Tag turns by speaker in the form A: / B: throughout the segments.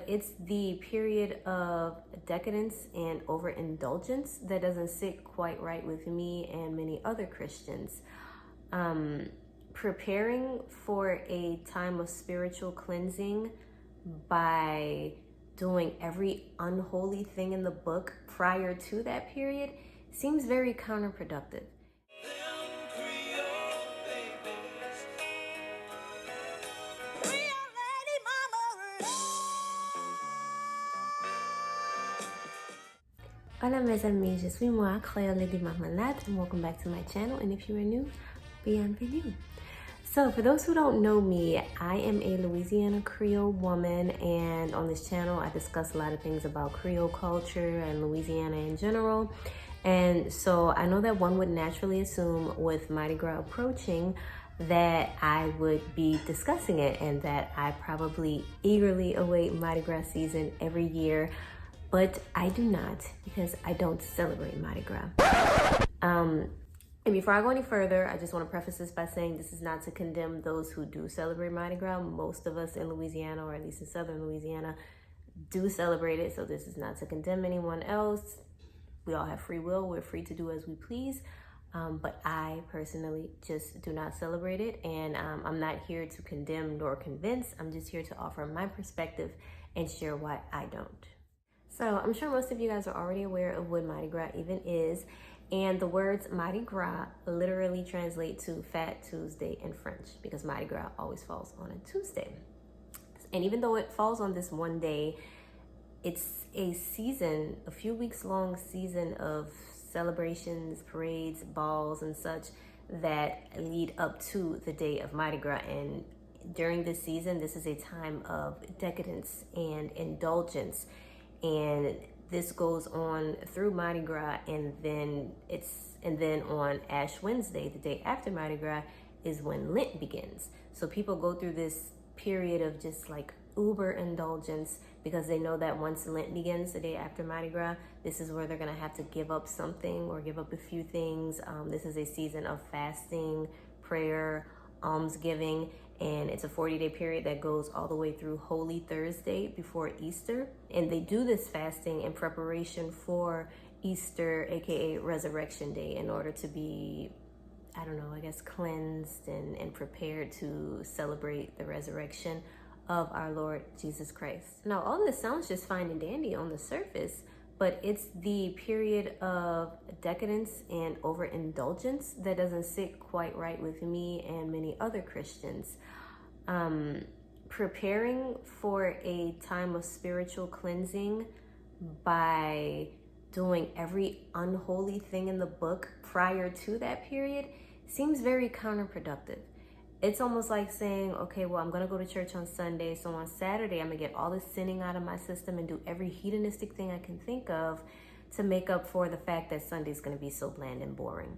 A: it's the period of decadence and overindulgence that doesn't sit quite right with me and many other Christians. Preparing for a time of spiritual cleansing by doing every unholy thing in the book prior to that period seems very counterproductive. Hola mes amis, je suis moi, Creole de Marmalade, and welcome back to my channel. And if you are new, bienvenue. So for those who don't know me, I am a Louisiana Creole woman, and on this channel I discuss a lot of things about Creole culture and Louisiana in general. And so I know that one would naturally assume with Mardi Gras approaching that I would be discussing it and that I probably eagerly await Mardi Gras season every year. But I do not, because I don't celebrate Mardi Gras. And before I go any further, I just want to preface this by saying this is not to condemn those who do celebrate Mardi Gras. Most of us in Louisiana, or at least in Southern Louisiana, do celebrate it. So this is not to condemn anyone else. We all have free will. We're free to do as we please. But I personally just do not celebrate it. And I'm not here to condemn nor convince. I'm just here to offer my perspective and share why I don't. So I'm sure most of you guys are already aware of what Mardi Gras even is. And the words Mardi Gras literally translate to Fat Tuesday in French, because Mardi Gras always falls on a Tuesday. And even though it falls on this one day, it's a season, a few weeks long season of celebrations, parades, balls, and such that lead up to the day of Mardi Gras. And during this season, this is a time of decadence and indulgence. And this goes on through Mardi Gras, and then on Ash Wednesday, the day after Mardi Gras, is when Lent begins. So people go through this period of just like uber indulgence, because they know that once Lent begins, the day after Mardi Gras, this is where they're gonna have to give up something or give up a few things. This is a season of fasting, prayer, almsgiving, and it's a 40-day period that goes all the way through Holy Thursday before Easter. And they do this fasting in preparation for Easter, aka Resurrection Day, in order to be, I don't know, I guess cleansed and prepared to celebrate the resurrection of our Lord Jesus Christ. Now, all this sounds just fine and dandy on the surface, but it's the period of decadence and overindulgence that doesn't sit quite right with me and many other Christians. Preparing for a time of spiritual cleansing by doing every unholy thing in the book prior to that period seems very counterproductive. It's almost like saying, okay, well, I'm going to go to church on Sunday, so on Saturday, I'm going to get all the sinning out of my system and do every hedonistic thing I can think of to make up for the fact that Sunday's going to be so bland and boring.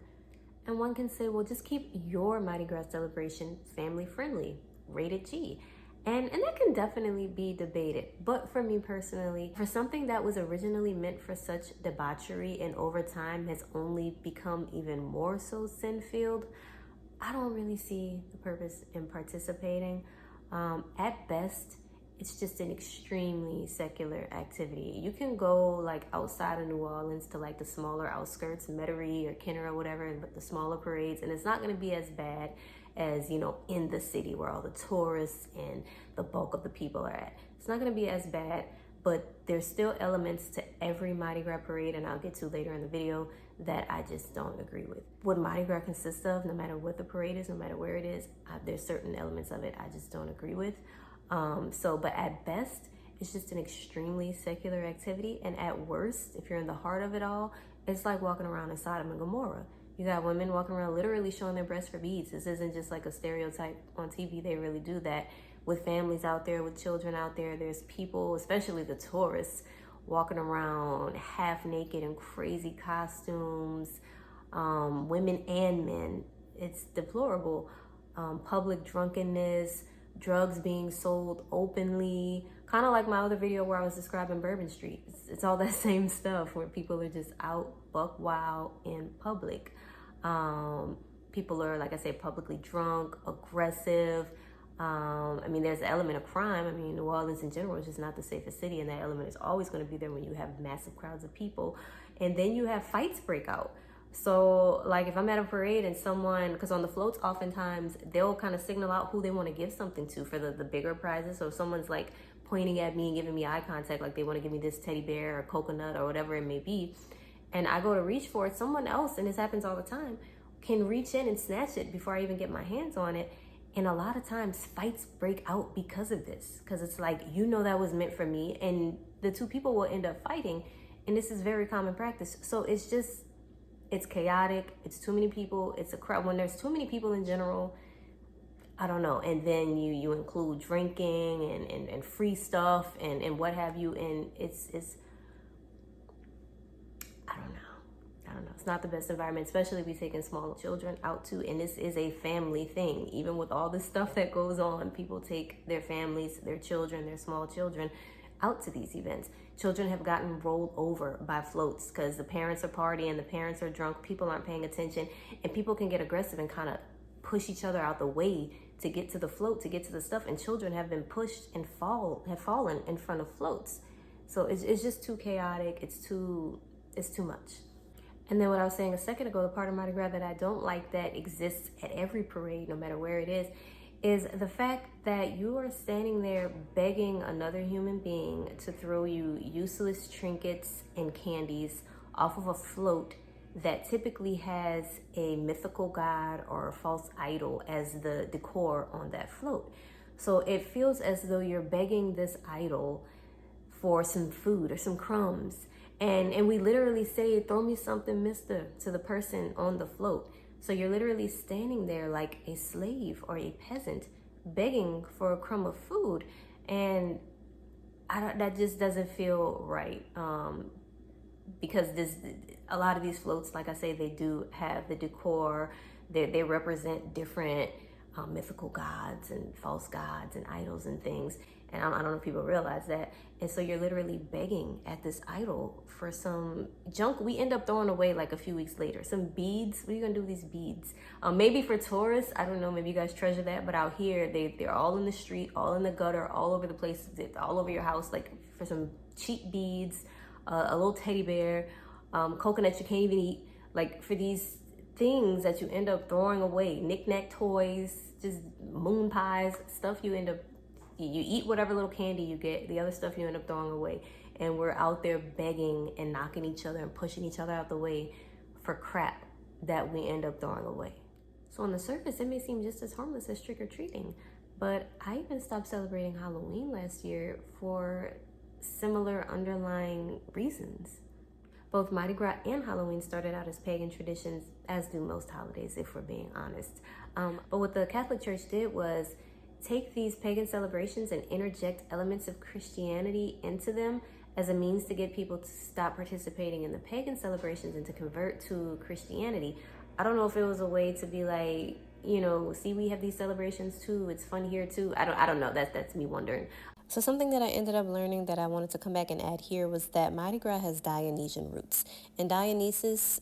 A: And one can say, well, just keep your Mardi Gras celebration family-friendly, rated G. And that can definitely be debated. But for me personally, for something that was originally meant for such debauchery and over time has only become even more so sin-filled, I don't really see the purpose in participating. At best, it's just an extremely secular activity. You can go like outside of New Orleans to like the smaller outskirts, Metairie or Kenner or whatever, but the smaller parades, and it's not gonna be as bad as, you know, in the city where all the tourists and the bulk of the people are at. It's not gonna be as bad, but there's still elements to every Mardi Gras parade, and I'll get to later in the video, that I just don't agree with. What Mardi Gras consists of, no matter what the parade is, no matter where it is, there's certain elements of it I just don't agree with. But at best, it's just an extremely secular activity, and at worst, if you're in the heart of it all, it's like walking around in Sodom and Gomorrah. You got women walking around literally showing their breasts for beads. This isn't just like a stereotype on TV. They really do that with families out there, with children out there. There's people, especially the tourists, walking around half naked in crazy costumes, women and men. It's deplorable. Public drunkenness, drugs being sold openly, kind of like my other video where I was describing Bourbon Street. It's all that same stuff where people are just out buck wild in public. People are, like I said, publicly drunk, aggressive, I mean, there's an element of crime. I mean, New Orleans in general is just not the safest city, and that element is always going to be there when you have massive crowds of people. And then you have fights break out. So, like, if I'm at a parade and someone, because on the floats, oftentimes they'll kind of signal out who they want to give something to for the bigger prizes. So, if someone's like pointing at me and giving me eye contact, like they want to give me this teddy bear or coconut or whatever it may be, and I go to reach for it, someone else, and this happens all the time, can reach in and snatch it before I even get my hands on it. And a lot of times fights break out because of this, because it's like, you know, that was meant for me, and the two people will end up fighting. And this is very common practice. So it's chaotic. It's too many people. It's a crowd. When there's too many people in general, I don't know. And then you include drinking and free stuff and what have you. And it's I don't know. It's not the best environment, especially if we're taking small children out too. And this is a family thing. Even with all the stuff that goes on, people take their families, their children, their small children out to these events. Children have gotten rolled over by floats because the parents are partying, the parents are drunk, people aren't paying attention, and people can get aggressive and kind of push each other out the way to get to the float, to get to the stuff. And children have been pushed and have fallen in front of floats. So it's just too chaotic. It's too much. And then what I was saying a second ago, the part of Mardi Gras that I don't like that exists at every parade, no matter where it is the fact that you are standing there begging another human being to throw you useless trinkets and candies off of a float that typically has a mythical god or a false idol as the decor on that float. So it feels as though you're begging this idol for some food or some crumbs. And we literally say, throw me something, Mista, to the person on the float. So you're literally standing there like a slave or a peasant begging for a crumb of food. And that just doesn't feel right. Because a lot of these floats, like I say, they do have the decor. They represent different mythical gods and false gods and idols and things. And I don't know if people realize that. And so you're literally begging at this idol for some junk we end up throwing away like a few weeks later. Some beads. What are you gonna do with these beads? Maybe for tourists, I don't know, maybe you guys treasure that. But out here, they're all in the street, all in the gutter, all over the place, all over your house, like for some cheap beads, a little teddy bear, coconuts you can't even eat. Like for these things that you end up throwing away, knick-knack toys, just moon pies, stuff you end up, you eat whatever little candy you get, the other stuff you end up throwing away. And we're out there begging and knocking each other and pushing each other out the way for crap that we end up throwing away. So on the surface, it may seem just as harmless as trick-or-treating, but I even stopped celebrating Halloween last year for similar underlying reasons. Both Mardi Gras and Halloween started out as pagan traditions, as do most holidays, if we're being honest. But what the Catholic Church did was take these pagan celebrations and interject elements of Christianity into them as a means to get people to stop participating in the pagan celebrations and to convert to Christianity. I don't know if it was a way to be like, you know, see, we have these celebrations too, it's fun here too. I don't know, that's me wondering. So something that I ended up learning that I wanted to come back and add here was that Mardi Gras has Dionysian roots. And Dionysus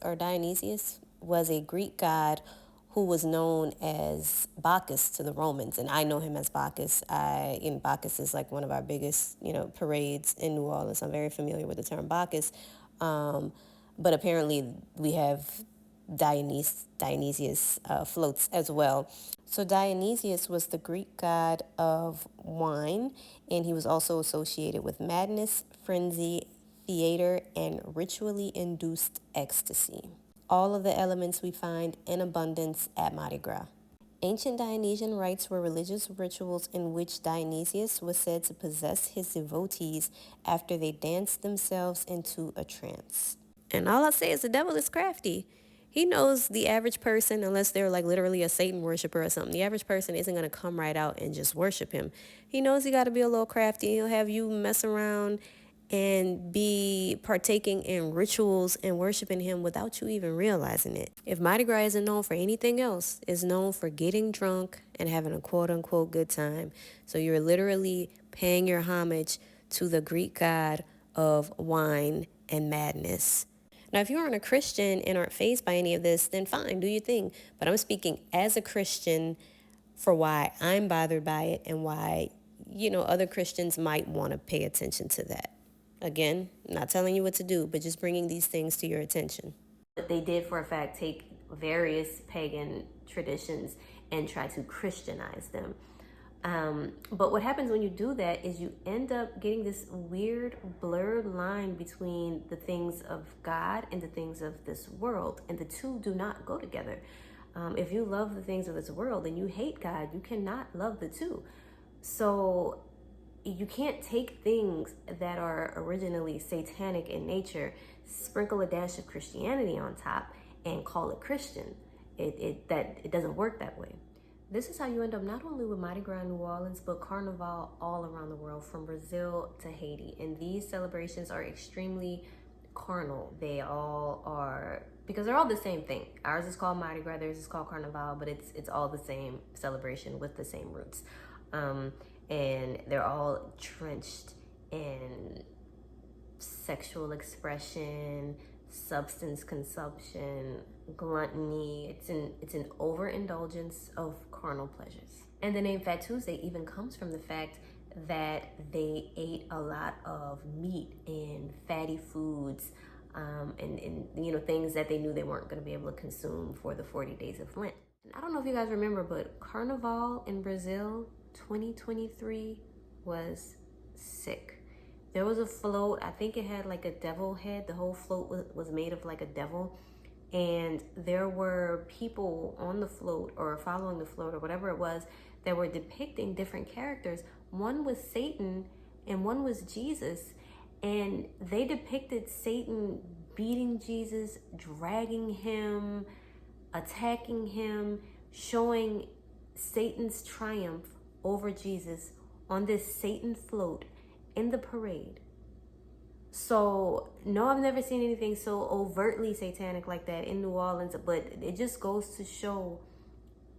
A: was a Greek god who was known as Bacchus to the Romans. And I know him as Bacchus. Bacchus is like one of our biggest, parades in New Orleans. I'm very familiar with the term Bacchus. But apparently we have Dionysius floats as well. So Dionysius was the Greek god of wine, and he was also associated with madness, frenzy, theater, and ritually induced ecstasy. All of the elements we find in abundance at Mardi Gras. Ancient Dionysian rites were religious rituals in which Dionysius was said to possess his devotees after they danced themselves into a trance. And all I say is the devil is crafty. He knows the average person, unless they're like literally a Satan worshiper or something, the average person isn't going to come right out and just worship him. He knows he got to be a little crafty. He'll have you mess around and be partaking in rituals and worshiping him without you even realizing it. If Mardi Gras isn't known for anything else, it's known for getting drunk and having a quote-unquote good time. So you're literally paying your homage to the Greek god of wine and madness. Now, if you aren't a Christian and aren't fazed by any of this, then fine, do your thing. But I'm speaking as a Christian for why I'm bothered by it and why, other Christians might want to pay attention to that. Again, not telling you what to do, but just bringing these things to your attention. But they did, for a fact, take various pagan traditions and try to Christianize them. But what happens when you do that is you end up getting this weird blurred line between the things of God and the things of this world, and the two do not go together. If you love the things of this world and you hate God, you cannot love the two. So you can't take things that are originally satanic in nature, sprinkle a dash of Christianity on top, and call it Christian. It doesn't work that way. This is how you end up not only with Mardi Gras in New Orleans, but Carnival all around the world, from Brazil to Haiti. And these celebrations are extremely carnal. They all are, because they're all the same thing. Ours is called Mardi Gras, theirs is called Carnaval, but it's all the same celebration with the same roots. And they're all drenched in sexual expression, substance consumption, gluttony. It's an overindulgence of carnal pleasures. And the name Fat Tuesday even comes from the fact that they ate a lot of meat and fatty foods, and things that they knew they weren't going to be able to consume for the 40 days of Lent. And I don't know if you guys remember, but Carnival in Brazil 2023 was sick. There was a float, I think it had like a devil head. The whole float was made of like a devil. And there were people on the float or following the float or whatever it was that were depicting different characters. One was Satan and one was Jesus. And they depicted Satan beating Jesus, dragging him, attacking him, showing Satan's triumph over Jesus on this Satan float in the parade. So, no, I've never seen anything so overtly satanic like that in New Orleans, but it just goes to show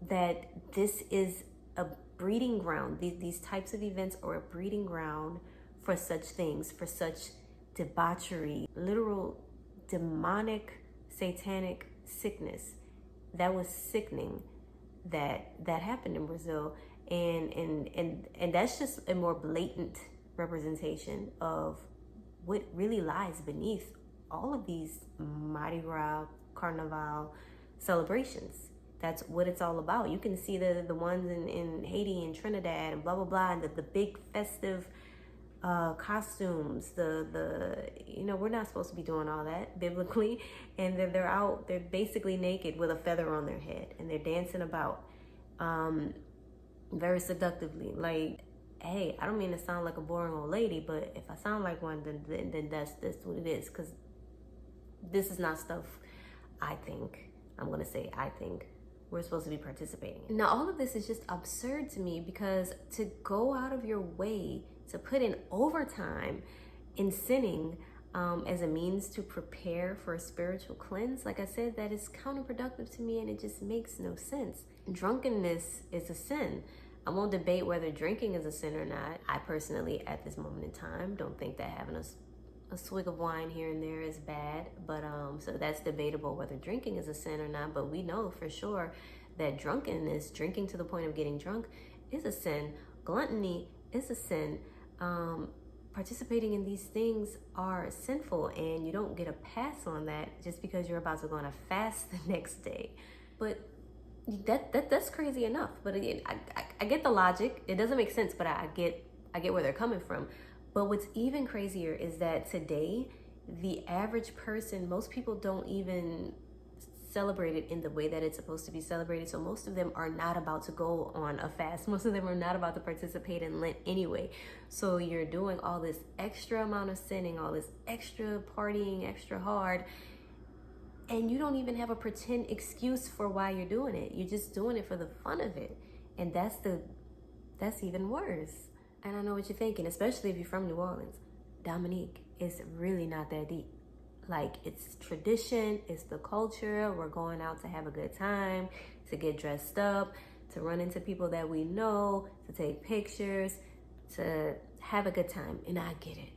A: that this is a breeding ground. These types of events are a breeding ground for such things, for such debauchery, literal demonic, satanic sickness. That was sickening that happened in Brazil. And that's just a more blatant representation of what really lies beneath all of these Mardi Gras, Carnival celebrations. That's what it's all about. You can see the ones in Haiti and Trinidad and blah, blah, blah, and the big festive costumes. We're not supposed to be doing all that biblically. And they're basically naked with a feather on their head, and they're dancing about very seductively. Like, hey, I don't mean to sound like a boring old lady, but if I sound like one, then that's what it is. Because this is not stuff I think we're supposed to be participating in. Now, all of this is just absurd to me, because to go out of your way to put in overtime in sinning as a means to prepare for a spiritual cleanse, like I said, that is counterproductive to me, and it just makes no sense. Drunkenness is a sin. I won't debate whether drinking is a sin or not. I personally, at this moment in time, don't think that having a swig of wine here and there is bad. But so that's debatable whether drinking is a sin or not. But we know for sure that drunkenness, drinking to the point of getting drunk, is a sin. Gluttony is a sin. Participating in these things are sinful, and you don't get a pass on that just because you're about to go on a fast the next day. But that's crazy enough. But again, I get the logic. It doesn't make sense, but I get where they're coming from. But what's even crazier is that today, the average person, most people don't even celebrate it in the way that it's supposed to be celebrated. So most of them are not about to go on a fast. Most of them are not about to participate in Lent anyway. So you're doing all this extra amount of sinning, all this extra partying, extra hard, and you don't even have a pretend excuse for why you're doing it. You're just doing it for the fun of it. And that's even worse. And I know what you're thinking, especially if you're from New Orleans. Dominique, it's really not that deep. Like, it's tradition, it's the culture. We're going out to have a good time, to get dressed up, to run into people that we know, to take pictures, to have a good time. And I get it.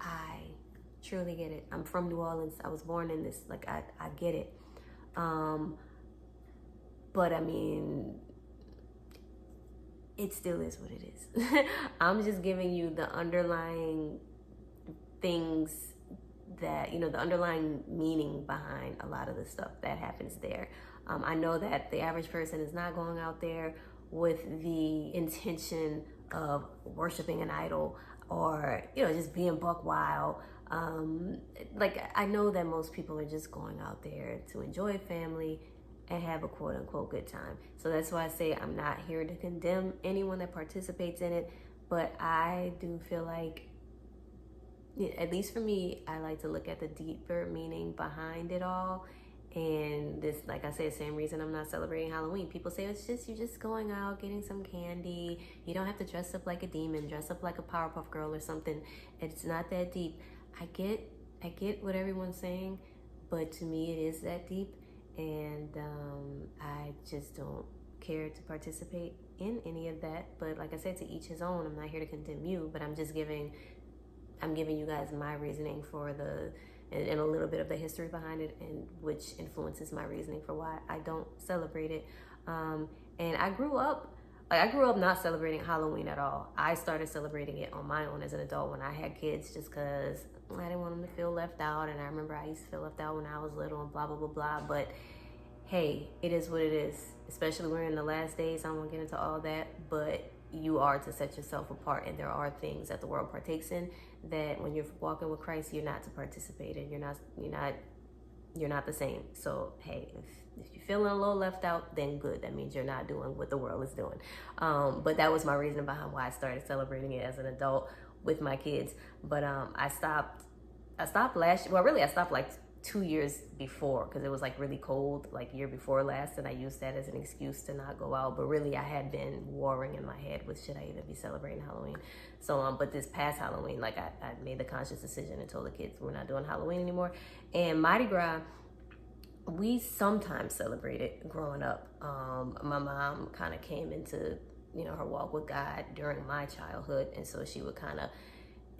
A: I truly get it. I'm from New Orleans. I was born in this. Like, I get it. But I mean, it still is what it is. I'm just giving you the underlying things that, the underlying meaning behind a lot of the stuff that happens there. I know that the average person is not going out there with the intention of worshiping an idol or, just being buck wild. Like, I know that most people are just going out there to enjoy family and have a quote unquote good time. So that's why I say I'm not here to condemn anyone that participates in it, but I do feel like, at least for me, I like to look at the deeper meaning behind it all. And this, like I said, same reason I'm not celebrating Halloween. People say you're just going out, getting some candy. You don't have to dress up like a demon, dress up like a Powerpuff Girl or something. It's not that deep. I get what everyone's saying, but to me it is that deep. And I just don't care to participate in any of that. But like I said, to each his own. I'm not here to condemn you, but I'm giving you guys my reasoning for and a little bit of the history behind it, and which influences my reasoning for why I don't celebrate it. And I grew up not celebrating Halloween at all. I started celebrating it on my own as an adult when I had kids, just because I didn't want them to feel left out. And I remember I used to feel left out when I was little and blah, blah, blah, blah. But hey, it is what it is. Especially we're in the last days. I won't get into all that, but you are to set yourself apart, and there are things that the world partakes in that when you're walking with Christ, you're not to participate in. You're not the same. So hey, if you're feeling a little left out, then good. That means you're not doing what the world is doing. But that was my reason behind why I started celebrating it as an adult with my kids. But I stopped last year. Well, really, I stopped like 2 years before, because it was like really cold, like year before last, and I used that as an excuse to not go out. But really, I had been warring in my head with, should I even be celebrating Halloween? So but this past Halloween, like I made the conscious decision and told the kids we're not doing Halloween anymore. And Mardi Gras, we sometimes celebrated growing up. My mom kind of came into her walk with God during my childhood, and so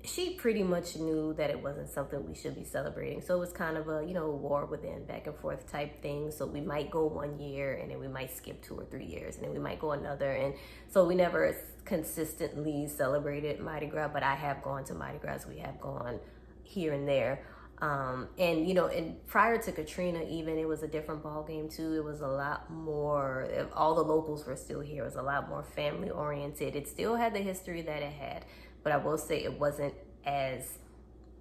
A: she pretty much knew that it wasn't something we should be celebrating. So it was kind of a, war within, back and forth type thing. So we might go 1 year, and then we might skip 2 or 3 years, and then we might go another. And so we never consistently celebrated Mardi Gras, but I have gone to Mardi Gras. We have gone here and there. And prior to Katrina, even, it was a different ball game too. It was a lot more, all the locals were still here. It was a lot more family oriented. It still had the history that it had, but I will say it wasn't as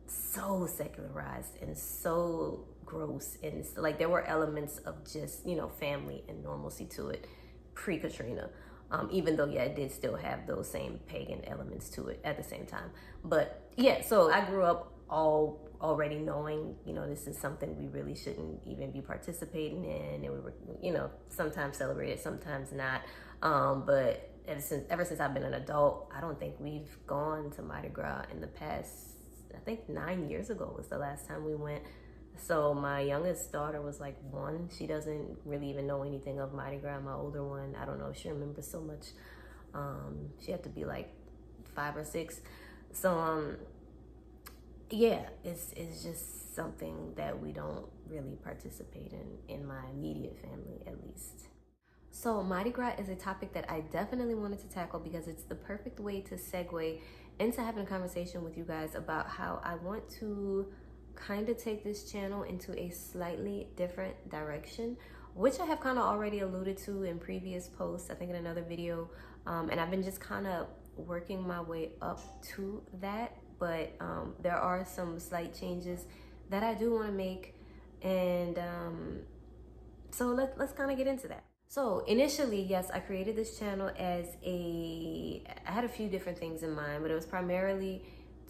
A: so secularized and so gross. And like, there were elements of just, family and normalcy to it pre-Katrina. Even though, yeah, it did still have those same pagan elements to it at the same time. But yeah, so I grew up already knowing, this is something we really shouldn't even be participating in. And we were, sometimes celebrate it, sometimes not. But ever since I've been an adult, I don't think we've gone to Mardi Gras in the past. I think 9 years ago was the last time we went. So my youngest daughter was like 1. She doesn't really even know anything of Mardi Gras. My older one, I don't know if she remembers so much. She had to be like 5 or 6. So yeah, it's just something that we don't really participate in my immediate family, at least. So Mardi Gras is a topic that I definitely wanted to tackle because it's the perfect way to segue into having a conversation with you guys about how I want to kind of take this channel into a slightly different direction, which I have kind of already alluded to in previous posts, I think in another video. And I've been just kind of working my way up to that. But there are some slight changes that I do want to make. And so let's kind of get into that. So initially, yes, I created this channel I had a few different things in mind, but it was primarily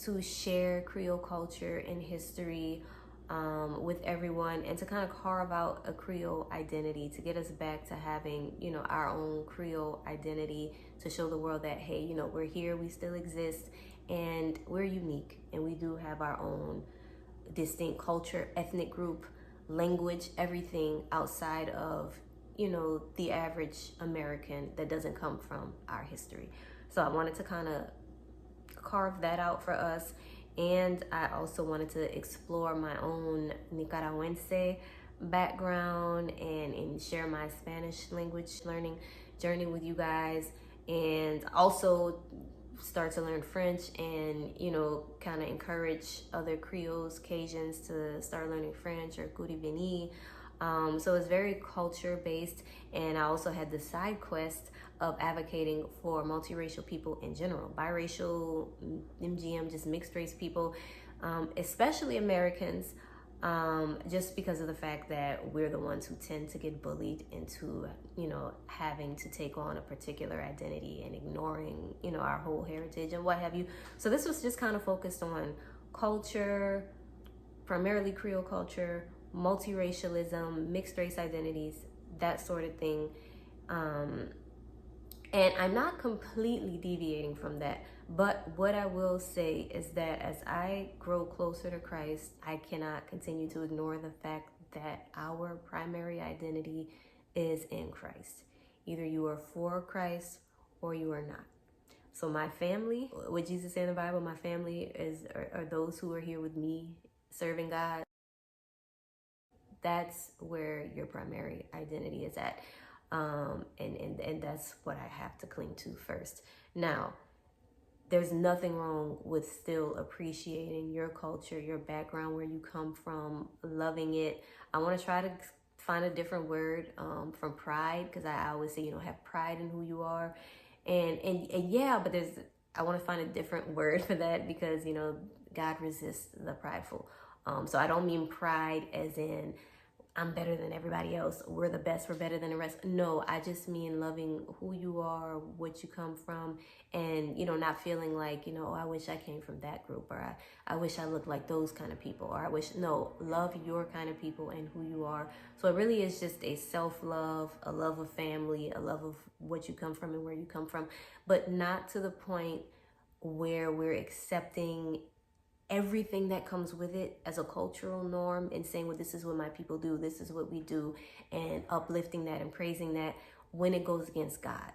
A: to share Creole culture and history with everyone, and to kind of carve out a Creole identity, to get us back to having, our own Creole identity, to show the world that, hey, we're here, we still exist, and we're unique, and we do have our own distinct culture, ethnic group, language, everything outside of, the average American that doesn't come from our history. So I wanted to kind of carve that out for us. And I also wanted to explore my own Nicaragüense background and share my Spanish language learning journey with you guys. and also start to learn French and, you know, kind of encourage other Creoles, Cajuns to start learning French or Kuribini. So it's very culture based. And I also had the side quest of advocating for multiracial people in general, biracial, MGM, just mixed race people, especially Americans, just because of the fact that we're the ones who tend to get bullied into, you know, having to take on a particular identity and ignoring, you know, our whole heritage and what have you. So this was just kind of focused on culture, primarily Creole culture, multiracialism, mixed race identities, that sort of thing. And I'm not completely deviating from that. But what I will say is that as I grow closer to Christ, I cannot continue to ignore the fact that our primary identity is in Christ. Either you are for Christ or you are not. So my family, what Jesus said in the Bible, my family are those who are here with me serving God. That's where your primary identity is at. And that's what I have to cling to first. Now, there's nothing wrong with still appreciating your culture, your background, where you come from, loving it. I want to try to find a different word from pride, because I always say, you know, have pride in who you are. And yeah, but I want to find a different word for that, because, you know, God resists the prideful. So I don't mean pride as in I'm better than everybody else, we're the best, we're better than the rest. No, I just mean loving who you are, what you come from, and, you know, not feeling like, you know, oh, I wish I came from that group, or I wish I looked like those kind of people, or no, love your kind of people and who you are. So it really is just a self-love, a love of family, a love of what you come from and where you come from, but not to the point where we're accepting everything that comes with it as a cultural norm and saying, well, this is what my people do, this is what we do, and uplifting that and praising that when it goes against God.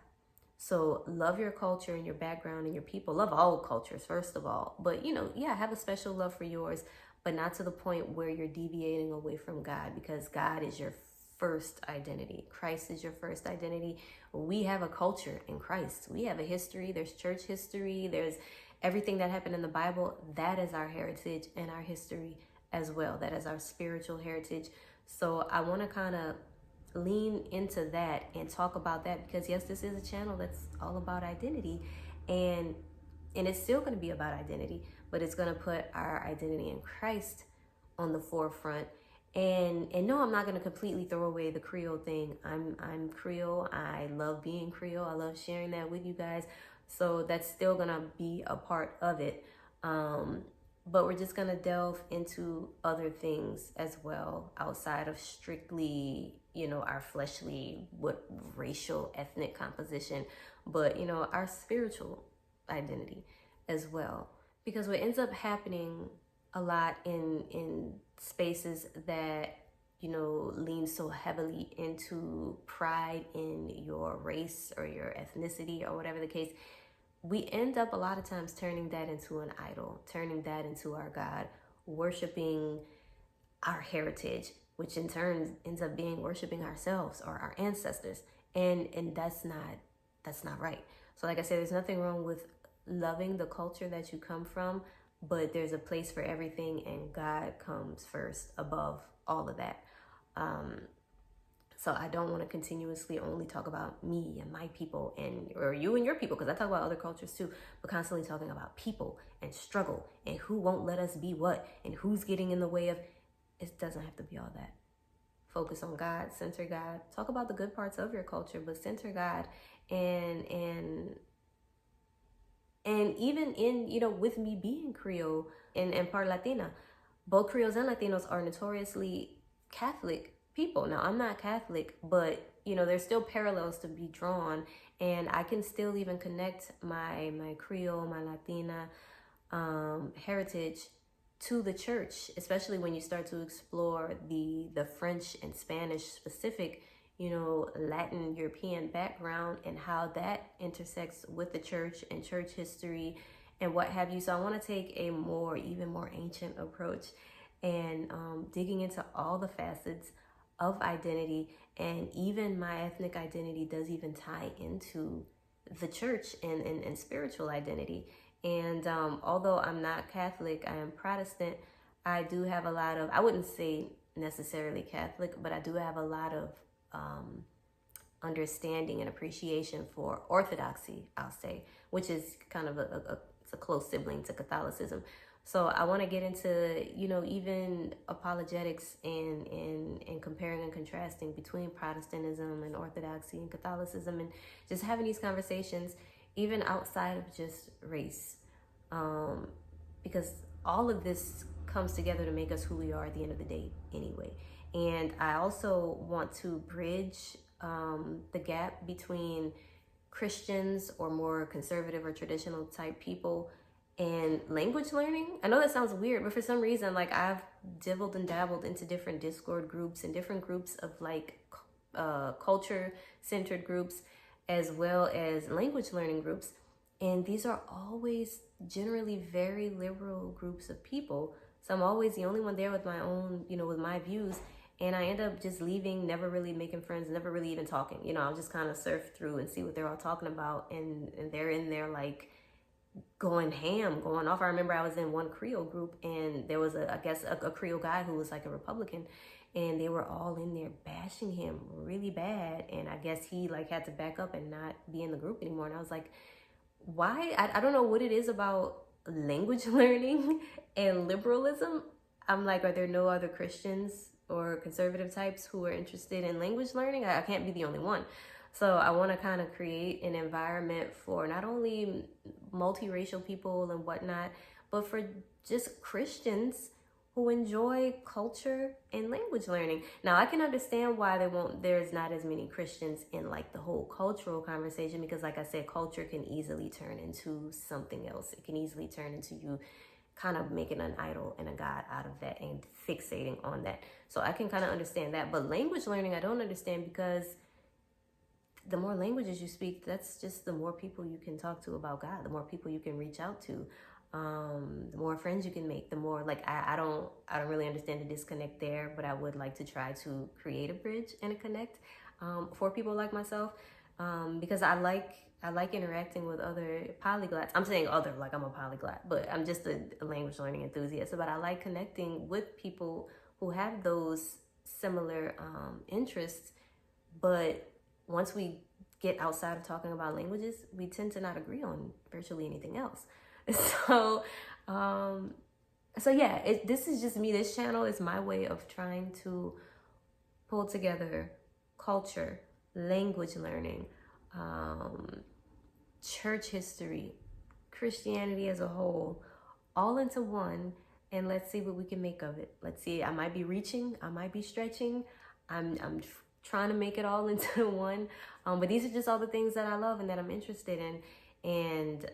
A: So love your culture and your background and your people. Love all cultures, first of all. But, you know, yeah, have a special love for yours, but not to the point where you're deviating away from God, because God is your first identity. Christ is your first identity. We have a culture in Christ. We have a history. There's church history. There's everything that happened in the Bible. That is our heritage and our history as well. That is our spiritual heritage. So I want to kind of lean into that and talk about that, because yes, this is a channel that's all about identity, and it's still going to be about identity, but it's going to put our identity in Christ on the forefront. And no, I'm not going to completely throw away the Creole thing. I'm Creole. I love being Creole. I love sharing that with you guys. So that's still going to be a part of it. But we're just going to delve into other things as well, outside of strictly, you know, our fleshly, what racial, ethnic composition, but, you know, our spiritual identity as well. Because what ends up happening a lot in spaces that, you know, lean so heavily into pride in your race or your ethnicity or whatever the case, we end up a lot of times turning that into an idol, turning that into our God, worshiping our heritage, which in turn ends up being worshiping ourselves or our ancestors. And that's not right. So like I said, there's nothing wrong with loving the culture that you come from, but there's a place for everything, and God comes first above all of that. So I don't want to continuously only talk about me and my people or you and your people, because I talk about other cultures too, but constantly talking about people and struggle and who won't let us be what and who's getting in the way of. It doesn't have to be all that. Focus on God, center God. Talk about the good parts of your culture, but center God. And even in, you know, with me being Creole and part Latina, both Creoles and Latinos are notoriously Catholic people. Now, I'm not Catholic, but, you know, there's still parallels to be drawn, and I can still even connect my Creole, my Latina heritage to the church, especially when you start to explore the French and Spanish specific, you know, Latin European background and how that intersects with the church and church history and what have you. So I want to take a even more ancient approach and digging into all the facets of identity. And even my ethnic identity does even tie into the church and spiritual identity. And although I'm not Catholic, I am Protestant, I do have a lot of, I wouldn't say necessarily Catholic, but I do have a lot of understanding and appreciation for orthodoxy, I'll say, which is kind of it's a close sibling to Catholicism. So I want to get into, you know, even apologetics and comparing and contrasting between Protestantism and Orthodoxy and Catholicism, and just having these conversations even outside of just race, because all of this comes together to make us who we are at the end of the day anyway. And I also want to bridge the gap between Christians or more conservative or traditional type people and language learning. I know that sounds weird, but for some reason, like, I've dibbled and dabbled into different Discord groups and different groups of like culture-centered groups, as well as language learning groups. And these are always generally very liberal groups of people. So I'm always the only one there with my own, you know, with my views. And I end up just leaving, never really making friends, never really even talking. You know, I'll just kind of surf through and see what they're all talking about. And they're in there like going ham, going off. I remember I was in one Creole group, and there was I guess a Creole guy who was like a Republican, and they were all in there bashing him really bad. And I guess he like had to back up and not be in the group anymore. And I was like, why? I don't know what it is about language learning and liberalism. I'm like, are there no other Christians or conservative types who are interested in language learning? I can't be the only one. So I want to kind of create an environment for not only multiracial people and whatnot, but for just Christians who enjoy culture and language learning. Now, I can understand why there's not as many Christians in like the whole cultural conversation, because like I said, culture can easily turn into something else. It can easily turn into you kind of making an idol and a god out of that and fixating on that. So I can kind of understand that. But language learning, I don't understand, because the more languages you speak, that's just the more people you can talk to about God, the more people you can reach out to, the more friends you can make, the more like, I don't really understand the disconnect there, but I would like to try to create a bridge and a connect for people like myself, because I like interacting with other polyglots. I'm saying other, like I'm a polyglot, but I'm just a language learning enthusiast. But I like connecting with people who have those similar interests. But once we get outside of talking about languages, we tend to not agree on virtually anything else. So yeah, this is just me. This channel is my way of trying to pull together culture, language learning, church history, Christianity as a whole, all into one, and let's see what we can make of it. Let's see. I might be reaching, I might be stretching. I'm trying to make it all into one, but these are just all the things that I love and that I'm interested in. And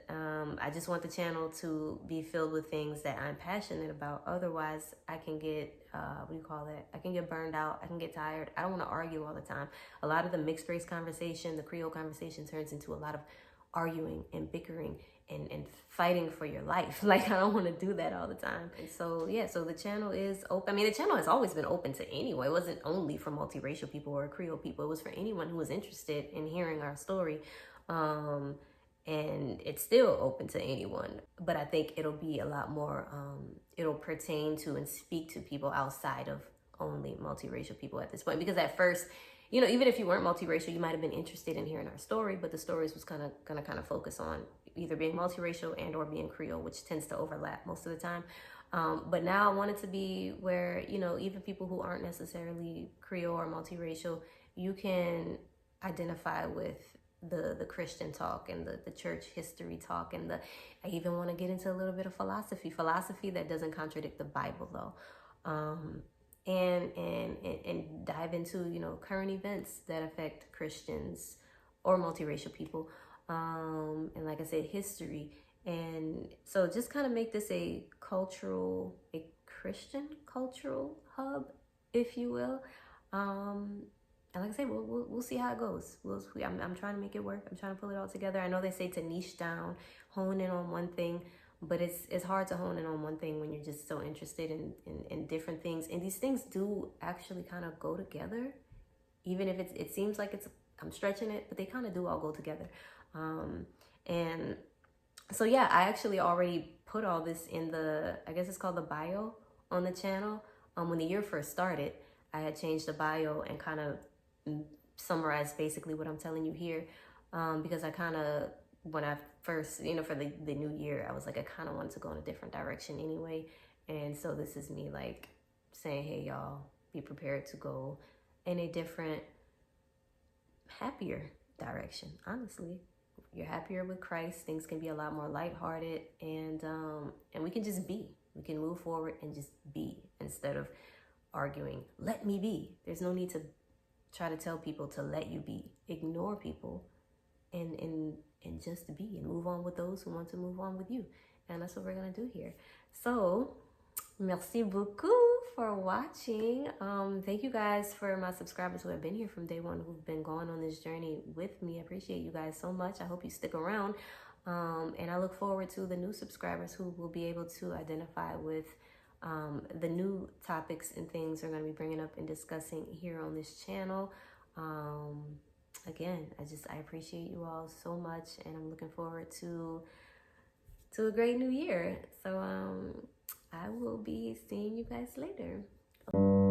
A: I just want the channel to be filled with things that I'm passionate about. Otherwise, I can get, I can get burned out. I can get tired. I don't want to argue all the time. A lot of the mixed race conversation, the Creole conversation, turns into a lot of arguing and bickering and fighting for your life. Like, I don't want to do that all the time. And so, yeah, so the channel is open. I mean, the channel has always been open to anyone. It wasn't only for multiracial people or Creole people. It was for anyone who was interested in hearing our story. And it's still open to anyone, but I think it'll be a lot more, it'll pertain to and speak to people outside of only multiracial people at this point. Because at first, you know, even if you weren't multiracial, you might have been interested in hearing our story, but the stories was gonna focus on either being multiracial and or being Creole, which tends to overlap most of the time. But now I want it to be where, you know, even people who aren't necessarily Creole or multiracial, you can identify with the Christian talk and the church history talk, and I even want to get into a little bit of philosophy that doesn't contradict the Bible though, and dive into, you know, current events that affect Christians or multiracial people, and like I said, history. And so just kind of make this a Christian cultural hub, if you will. And like I said, we'll see how it goes. I'm trying to make it work. I'm trying to pull it all together. I know they say to niche down, hone in on one thing, but it's hard to hone in on one thing when you're just so interested in different things. And these things do actually kind of go together, even if it seems like I'm stretching it, but they kind of do all go together. And so yeah, I actually already put all this in the, I guess it's called the bio on the channel. When the year first started, I had changed the bio and kind of summarized basically what I'm telling you here, because I kind of, when I first, for the new year, I was like, I kind of wanted to go in a different direction anyway. And so this is me like saying, hey y'all, be prepared to go in a different, happier direction. Honestly, you're happier with Christ, things can be a lot more lighthearted, and we can just be. We can move forward and just be, instead of arguing, let me be. There's no need to try to tell people to let you be. Ignore people and just be, and move on with those who want to move on with you. And that's what we're gonna do here. So merci beaucoup for watching. Thank you guys for my subscribers who have been here from day one, who've been going on this journey with me. I appreciate you guys so much. I hope you stick around. And I look forward to the new subscribers who will be able to identify with the new topics and things we're going to be bringing up and discussing here on this channel. Again, I appreciate you all so much, and I'm looking forward to a great new year. So I will be seeing you guys later.